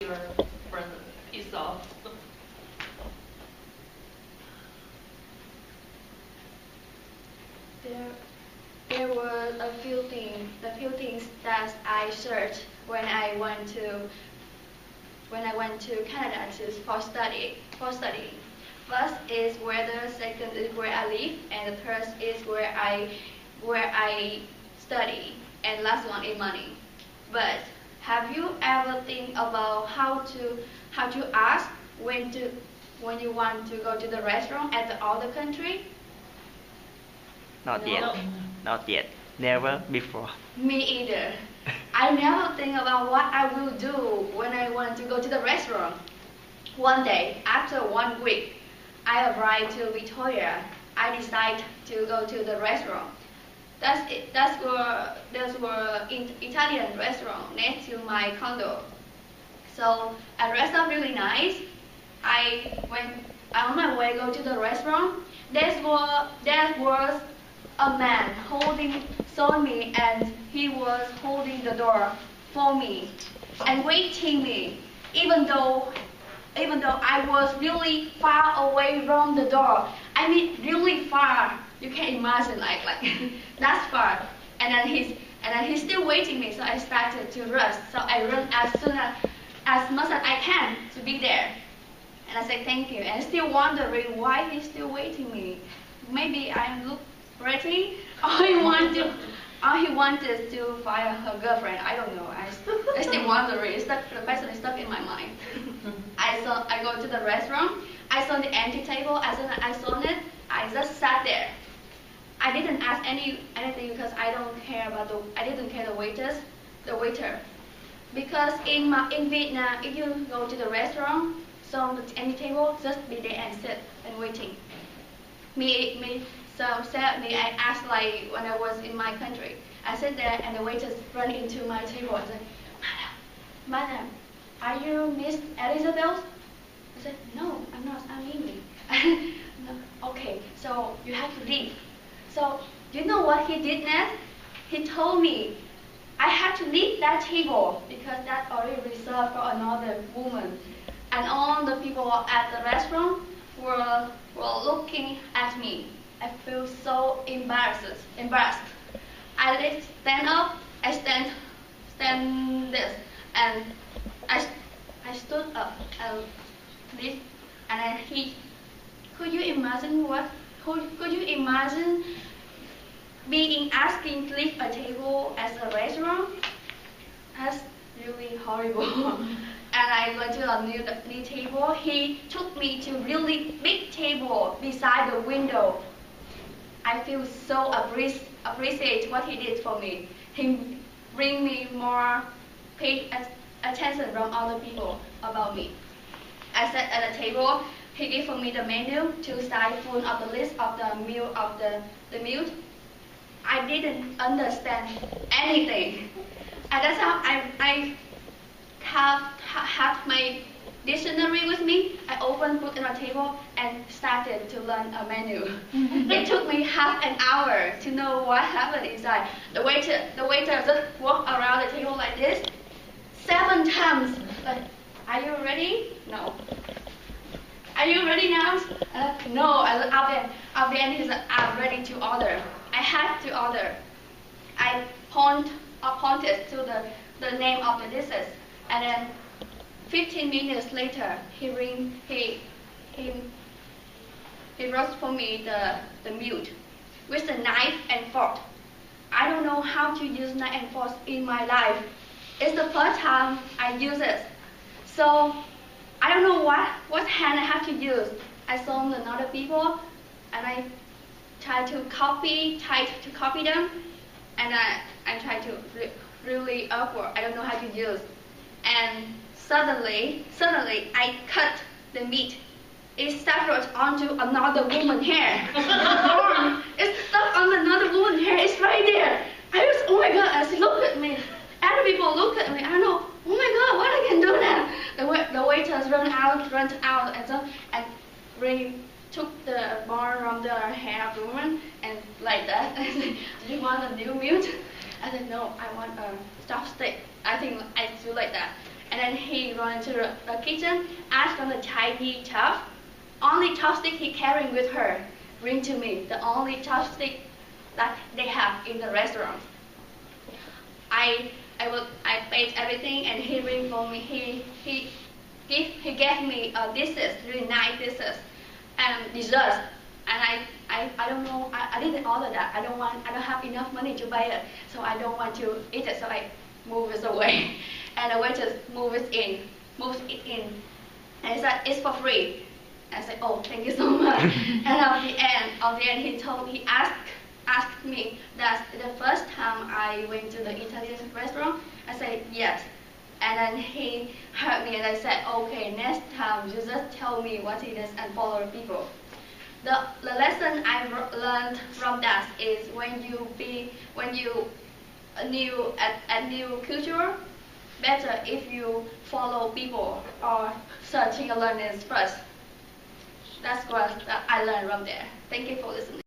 your friend piece off. There, there were a few things that I searched when I went to Canada for studying. First is weather, second is where I live, and the third is where I study, and last one is money. But have you ever think about how to ask when you want to go to the restaurant at the other country? Not No. yet. Not yet. Never before. Me either. I never think about what I will do when I want to go to the restaurant. One day, after 1 week, I arrived to Victoria. I decided to go to the restaurant. Those were Italian restaurant next to my condo. So a restaurant really nice. On my way go to the restaurant. There was a man saw me, and he was holding the door for me and waiting me, even though I was really far away from the door. I mean, really far. You can imagine, like that's far. And then he's still waiting me. So I started to rush. So I run as much as I can to be there. And I said thank you. And still wondering why he's still waiting me. Maybe I look pretty, or he wanted to fire her girlfriend. I don't know. I still wondering. The question is stuck in my mind. I go to the restaurant. I saw the empty table. As soon as I saw it, I just sat there. I didn't ask anything because I didn't care the waiter. Because in Vietnam, if you go to the restaurant, so the empty table, just be there and sit and waiting. I asked like when I was in my country. I sit there and the waiters run into my table and said, Madam, are you Miss Elizabeth? I said, no, I'm not, I'm Mie Mie. No, okay, so you have to leave. So do you know what he did next? He told me I had to leave that table because that's already reserved for another woman. And all the people at the restaurant were looking at me. I feel so embarrassed. I stand up, I stand this, and I stood up and this, and could you imagine could you imagine being asking to leave a table at a restaurant? That's really horrible. And I went to a new table. He took me to really big table beside the window. I feel so appreciate what he did for me. He bring me more attention from other people about me. I sat at the table. He gave for me the menu, 2 side full of the list of the meal of the meal. I didn't understand anything. At that time, I have my dictionary with me. I put it on the table and started to learn a menu. It took me half an hour to know what happened inside. The waiter just walked around the table like this 7 times. Like, are you ready? No. Are you ready now? No. Up there, and he said, I'm ready to order. I had to order. I pointed to the name of the dishes, and then 15 minutes later, he roasted for me the meat with the knife and fork. I don't know how to use knife and fork in my life. It's the first time I use it. So I don't know what hand I have to use. I saw another people, and I tried to copy them, and I tried to really awkward. I don't know how to use. And suddenly I cut the meat. It stuck onto another woman's hair. It's stuck on another woman's hair. It's right there. I was, oh my God, as look at me. Other people look at me. I don't know, oh my God, what I can do now? The waiters run out and took the bar from the hair of the woman and like that. I said, do you want a new meat? I said, no, I want a stuffed steak. I think I do like that. And then he run into the kitchen, asked from the tiny tub. Only chopstick he carrying with her, bring to me the only chopstick that they have in the restaurant. I paid everything and he bring for me. He gave me dishes, really nice dishes, and desserts. And I don't know. I didn't order that. I don't have enough money to buy it, so I don't want to eat it. So I move it away, and the waitress moves it in, and he said it's for free. I said, oh, thank you so much. And at the end, he asked me that the first time I went to the Italian restaurant. I said yes. And then he heard me and I said, okay, next time you just tell me what it is and follow the people. The lesson I learned from that is when you new culture, better if you follow people or searching and learning first. That's what I learned from there. Thank you for listening.